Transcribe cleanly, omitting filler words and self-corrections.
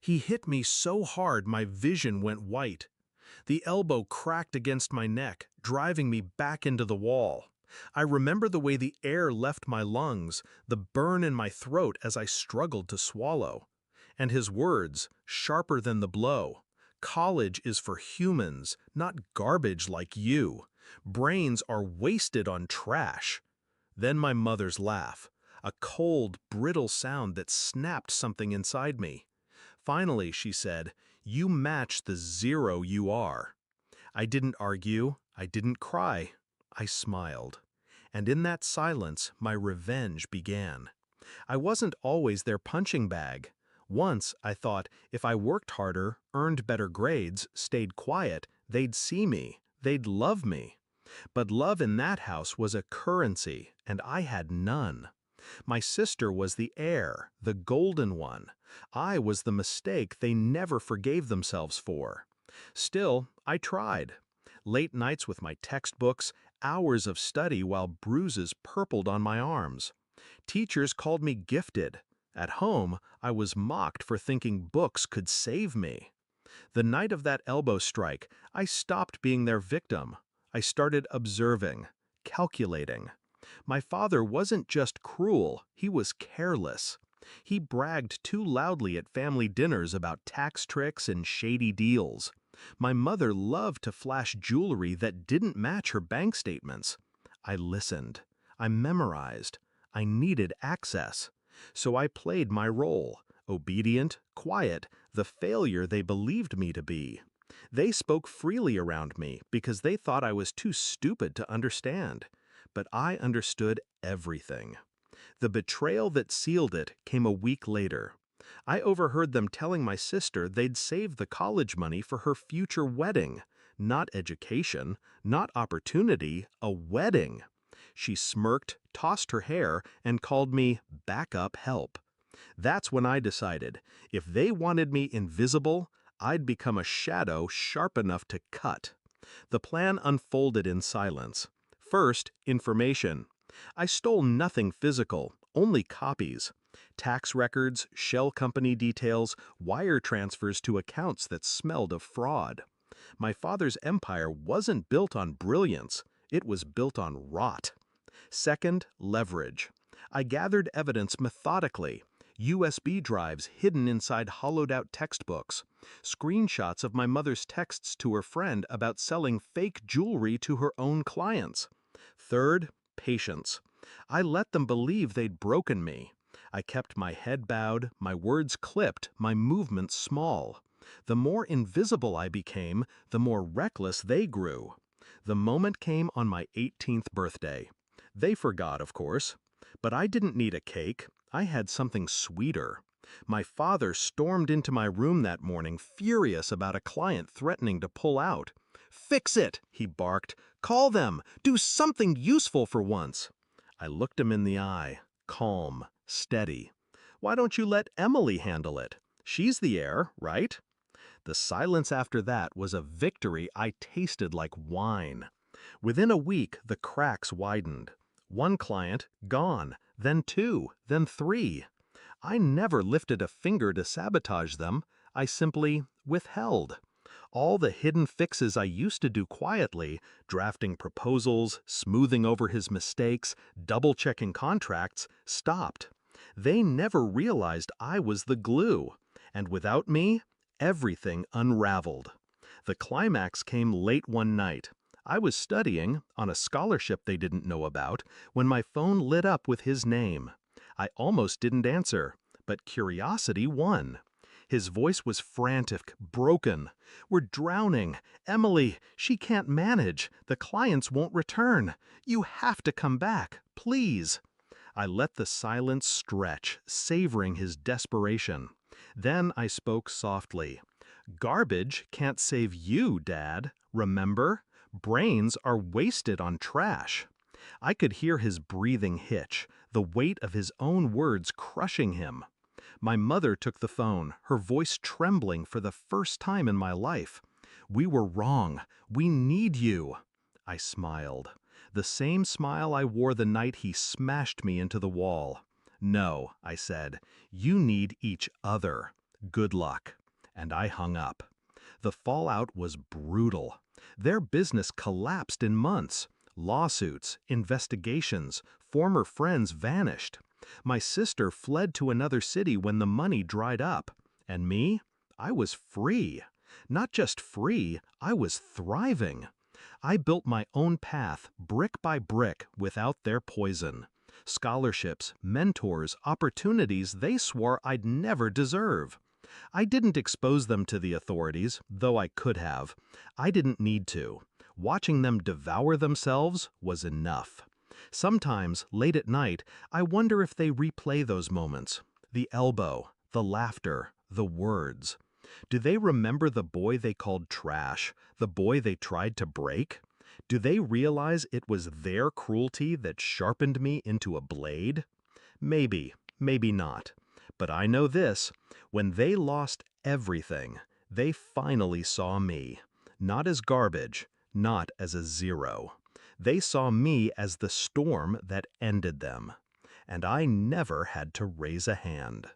He hit me so hard my vision went white. The elbow cracked against my neck, driving me back into the wall. I remember the way the air left my lungs, the burn in my throat as I struggled to swallow. And his words, sharper than the blow. College is for humans, not garbage like you. Brains are wasted on trash. Then my mother's laugh, a cold, brittle sound that snapped something inside me. Finally, she said, "You match the zero you are." I didn't argue, I didn't cry, I smiled. And in that silence, my revenge began. I wasn't always their punching bag. Once, I thought, if I worked harder, earned better grades, stayed quiet, they'd see me, they'd love me. But love in that house was a currency, and I had none. My sister was the heir, the golden one. I was the mistake they never forgave themselves for. Still, I tried. Late nights with my textbooks, hours of study while bruises purpled on my arms. Teachers called me gifted. At home, I was mocked for thinking books could save me. The night of that elbow strike, I stopped being their victim. I started observing, calculating. My father wasn't just cruel, he was careless. He bragged too loudly at family dinners about tax tricks and shady deals. My mother loved to flash jewelry that didn't match her bank statements. I listened. I memorized. I needed access. So I played my role, obedient, quiet, the failure they believed me to be. They spoke freely around me because they thought I was too stupid to understand. But I understood everything. The betrayal that sealed it came a week later. I overheard them telling my sister they'd save the college money for her future wedding. Not education, not opportunity, a wedding. She smirked, tossed her hair, and called me backup help. That's when I decided, if they wanted me invisible, I'd become a shadow sharp enough to cut. The plan unfolded in silence. First, information. I stole nothing physical, only copies. Tax records, shell company details, wire transfers to accounts that smelled of fraud. My father's empire wasn't built on brilliance, it was built on rot. Second, leverage. I gathered evidence methodically. USB drives hidden inside hollowed-out textbooks, screenshots of my mother's texts to her friend about selling fake jewelry to her own clients. Third, patience. I let them believe they'd broken me. I kept my head bowed, my words clipped, my movements small. The more invisible I became, the more reckless they grew. The moment came on my 18th birthday. They forgot, of course. But I didn't need a cake. I had something sweeter. My father stormed into my room that morning, furious about a client threatening to pull out. "Fix it!" he barked. "Call them! Do something useful for once!" I looked him in the eye, calm, steady. "Why don't you let Emily handle it? She's the heir, right?" The silence after that was a victory I tasted like wine. Within a week, the cracks widened. One client, gone, then two, then three. I never lifted a finger to sabotage them, I simply withheld. All the hidden fixes I used to do quietly, drafting proposals, smoothing over his mistakes, double-checking contracts, stopped. They never realized I was the glue, and without me, everything unraveled. The climax came late one night. I was studying, on a scholarship they didn't know about, when my phone lit up with his name. I almost didn't answer, but curiosity won. His voice was frantic, broken. "We're drowning. Emily, she can't manage. The clients won't return. You have to come back, please." I let the silence stretch, savoring his desperation. Then I spoke softly. "Garbage can't save you, Dad. Remember? Brains are wasted on trash." I could hear his breathing hitch, the weight of his own words crushing him. My mother took the phone, her voice trembling for the first time in my life. "We were wrong. We need you." I smiled. The same smile I wore the night he smashed me into the wall. "No," I said, "you need each other. Good luck. And I hung up. The fallout was brutal. Their business collapsed in months. Lawsuits, investigations, former friends vanished. My sister fled to another city when the money dried up. And me? I was free. Not just free, I was thriving. I built my own path, brick by brick, without their poison. Scholarships, mentors, opportunities they swore I'd never deserve. I didn't expose them to the authorities, though I could have. I didn't need to. Watching them devour themselves was enough. Sometimes, late at night, I wonder if they replay those moments. The elbow, the laughter, the words. Do they remember the boy they called trash, the boy they tried to break? Do they realize it was their cruelty that sharpened me into a blade? Maybe, maybe not. But I know this, when they lost everything, they finally saw me. Not as garbage, not as a zero. They saw me as the storm that ended them. And I never had to raise a hand.